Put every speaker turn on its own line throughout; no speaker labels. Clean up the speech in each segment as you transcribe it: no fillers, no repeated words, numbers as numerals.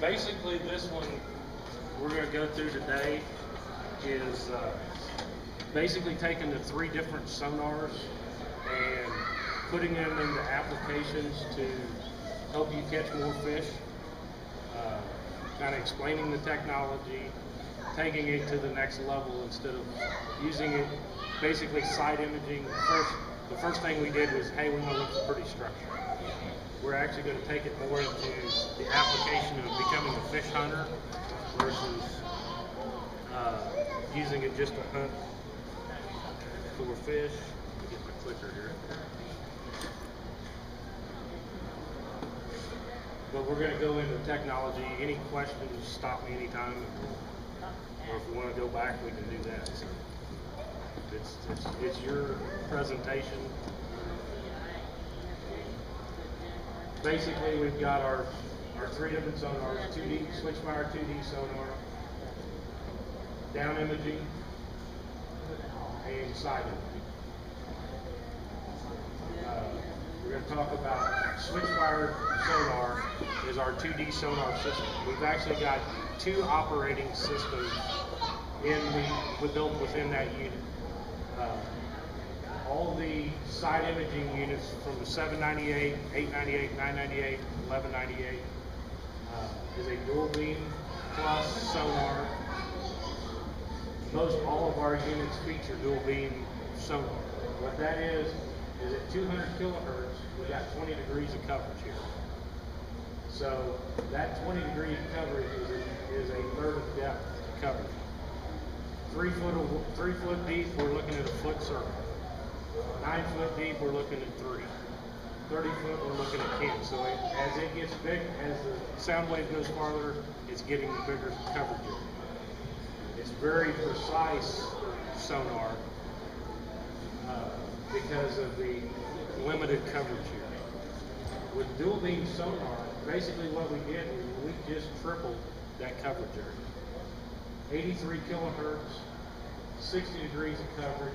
Basically, this one we're going to go through today is basically taking the 3 different sonars and putting them into applications to help you catch more fish, kind of explaining the technology, taking it to the next level instead of using it basically side imaging. The first thing we did was, hey, we want to look for pretty structure. We're actually going to take it more into the application of becoming a fish hunter versus using it just to hunt for fish. Let me get my clicker here. But we're going to go into technology. Any questions, stop me anytime. Or if we want to go back, we can do that. So it's your presentation. Basically, we've got our 3 different sonars: 2D, Switchfire 2D sonar, down imaging, and side imaging. We're going to talk about Switchfire sonar is our 2D sonar system. We've actually got 2 operating systems built within that unit. All the side imaging units from the 798, 898, 998, 1198 is a dual beam plus sonar. Most all of our units feature dual beam sonar. What that is at 200 kilohertz, we got 20 degrees of coverage here. So that 20 degree coverage is a third of depth coverage. 3 foot deep, we're looking at a foot circle. 9 foot deep, we're looking at 3. 30 foot, we're looking at 10. So as it gets big, as the sound wave goes farther, it's getting bigger coverage area. It's very precise sonar because of the limited coverage here. With dual beam sonar, basically what we did is we just tripled that coverage area. 83 kilohertz, 60 degrees of coverage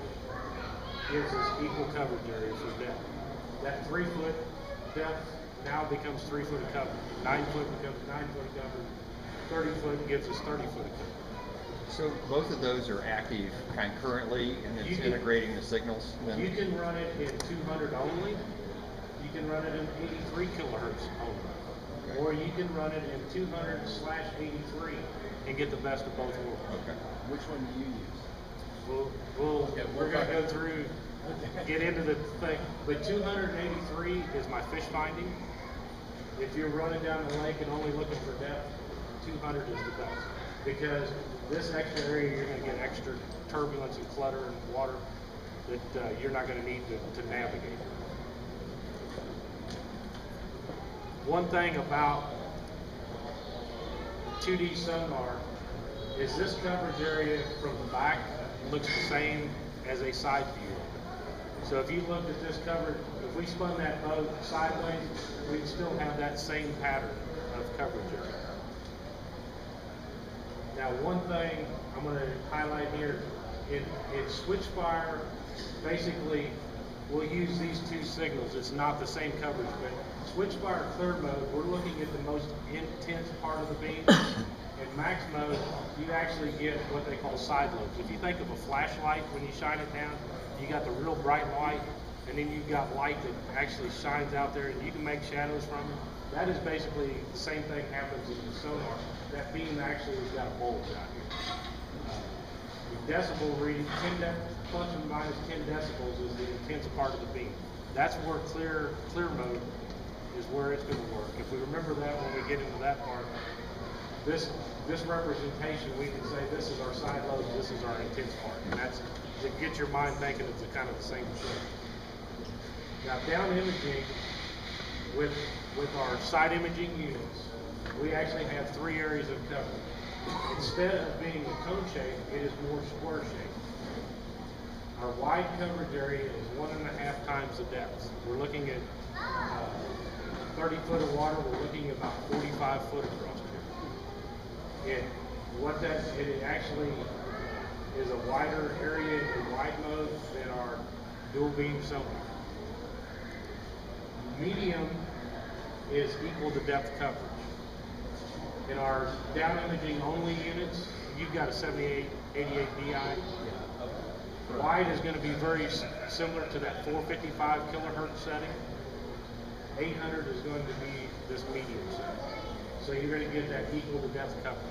gives us equal coverage area for depth. That 3 foot depth now becomes 3 foot of coverage. 9 foot becomes 9 foot of coverage. 30 foot gives us 30 foot of coverage.
So both of those are active concurrently, and it's integrating the signals? Then? You
can run it in 200 only. You can run it in 83 kilohertz only. Okay. Or you can run it in 200/83 and get the best of both worlds.
Okay. Which one do you use?
We're going to go through, get into the thing. But 283 is my fish finding. If you're running down the lake and only looking for depth, 200 is the best. Because this extra area, you're going to get extra turbulence and clutter and water that you're not going to need to navigate. One thing about 2D sonar is this coverage area from the back looks the same as a side view. So if you looked at this coverage, if we spun that boat sideways, we'd still have that same pattern of coverage area. Now, one thing I'm going to highlight here, in Switchfire, basically, we'll use these 2 signals. It's not the same coverage, but Switchfire clear mode, we're looking at the most intense part of the beam. In max mode, you actually get what they call side lobes. If you think of a flashlight, when you shine it down, you got the real bright light, and then you've got light that actually shines out there, and you can make shadows from it. That is basically the same thing happens in the sonar. That beam actually has got a bulge out here. The decibel reading, plus or minus 10 decibels is the intense part of the beam. That's where clear mode is where it's going to work. If we remember that when we get into that part, this representation, we can say this is our side lobe, this is our intense part. And that's to get your mind thinking it's kind of the same thing. Now, down imaging, with our side imaging units, we actually have 3 areas of coverage. Instead of being a cone shape, it is more square shape. Our wide coverage area is 1.5 times the depth. We're looking at 30 foot of water, we're looking at about 45 foot across here. It actually is a wider area in wide mode than our dual beam sonar. Medium is equal to depth coverage. In our down imaging only units, you've got a 78, 88 DI. Wide is going to be very similar to that 455 kilohertz setting. 800 is going to be this medium setting. So you're going to get that equal to depth coverage.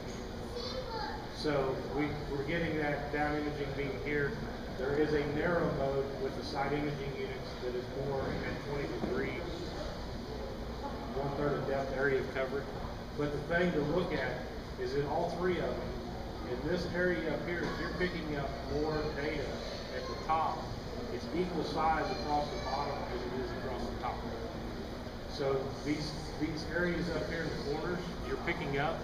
So we're getting that down imaging beam here. There is a narrow mode with the side imaging units that is more at 20 degree, 1/3 of depth area of coverage. But the thing to look at is in all three of them, in this area up here, if you're picking up more data at the top, it's equal size across the bottom as it is across the top. So these areas up here in the corners, you're picking up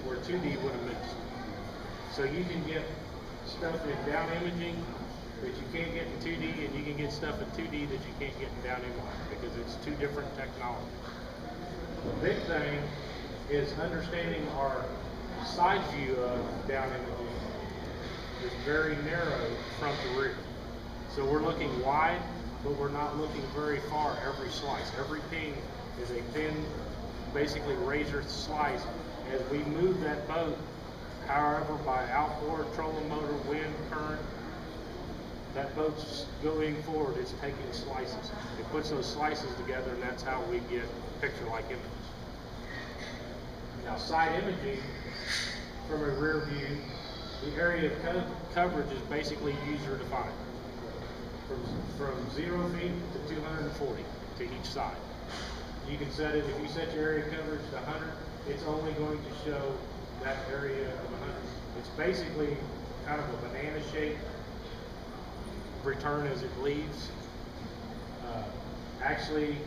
where 2D would have missed. So you can get stuff in down imaging that you can't get in 2D, and you can get stuff in 2D that you can't get in down imaging because it's two different technologies. The big thing is understanding our side view of down imaging is very narrow front to rear. So we're looking wide, but we're not looking very far every slice. Every ping is a thin, basically razor slice. As we move that boat, however, by outboard, trolling motor, wind, current, that boat's going forward, it's taking slices. It puts those slices together, and that's how we get picture-like images. Now, side imaging from a rear view, the area of coverage is basically user-defined. From 0 feet to 240 to each side. You can set it, if you set your area coverage to 100, it's only going to show that area of 100. It's basically kind of a banana shape return as it leaves. Actually,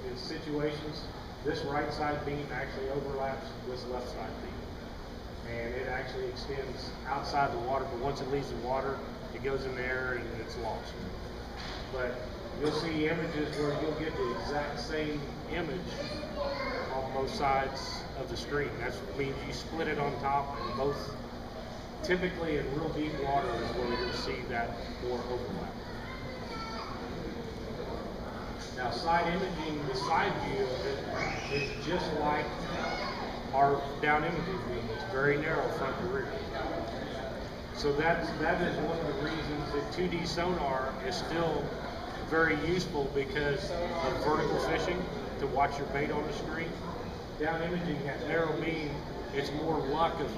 in situations, this right side beam actually overlaps this left side beam. And it actually extends outside the water, but once it leaves the water, it goes in the air and it's lost. But you'll see images where you'll get the exact same image on both sides of the screen. That means you split it on top, and both, typically in real deep water is where you'll see that more overlap. Now, side imaging, the side view of it is just like our down imaging view. It's very narrow front to rear. So that is one of the reasons that 2D sonar is still very useful because of vertical fishing, to watch your bait on the screen. Down imaging, that narrow beam, it's more luck of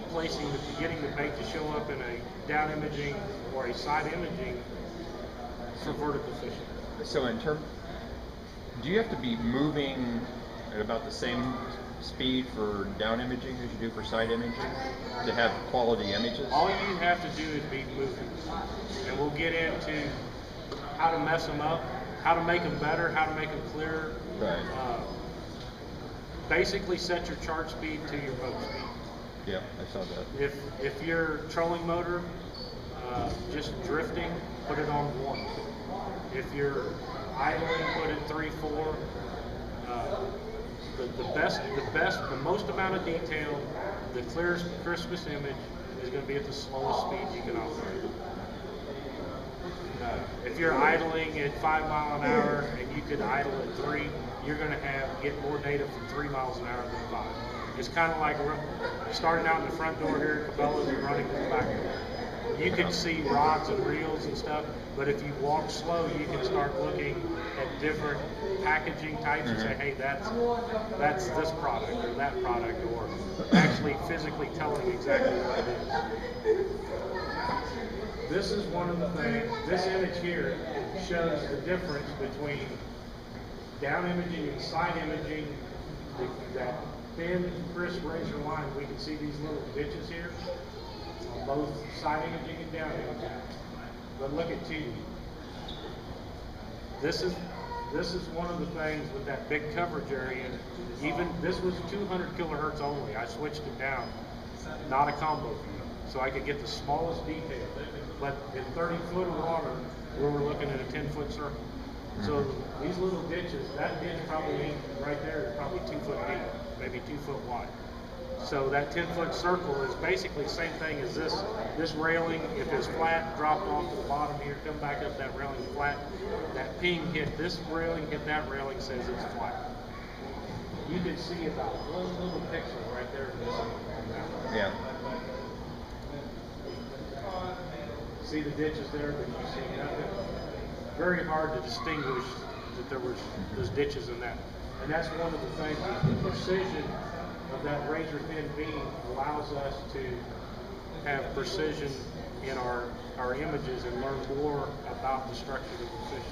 getting the bait to show up in a down imaging or a side imaging for vertical fishing.
So do you have to be moving at about the same speed for down imaging as you do for side imaging to have quality images?
All you have to do is be moving. And we'll get into how to mess them up, how to make them better, how to make them clearer.
Right.
Basically set your chart speed to your boat speed.
Yeah, I saw that.
If you're trolling motor, just drifting, put it on 1. If you're idling, put it 3, 4. The most amount of detail, the clearest, crispest image is going to be at the slowest speed you can operate. If you're idling at 5 miles an hour and you could idle at 3, you're going to get more data from 3 miles an hour than 5. It's kind of like starting out in the front door here at Cabela's and running to the back door. You can see rods and reels and stuff, but if you walk slow, you can start looking at different packaging types and say, hey, that's this product or that product, or actually physically telling exactly what it is. This is one of the things, this image here shows the difference between down imaging and side imaging. That thin, crisp razor line, we can see these little ditches here on both side imaging and down imaging. But look at 2D. This is one of the things with that big coverage area. Even this was 200 kilohertz only. I switched it down, not a combo view, so I could get the smallest detail. But in 30 foot of water, we were looking at a 10-foot circle. So these little ditches, that ditch probably right there is probably 2 foot deep, maybe 2 foot wide. So that 10-foot circle is basically the same thing as this railing. If it's flat, dropped off to the bottom here, come back up, that railing flat. That ping hit this railing, hit that railing, says it's flat. you can see about one little pixel right there missing on that one.
Yeah.
See the ditches there, but you see nothing. Very hard to distinguish that there was those ditches in that. And that's one of the things, the precision of that razor thin beam allows us to have precision in our images and learn more about the structure of the fish.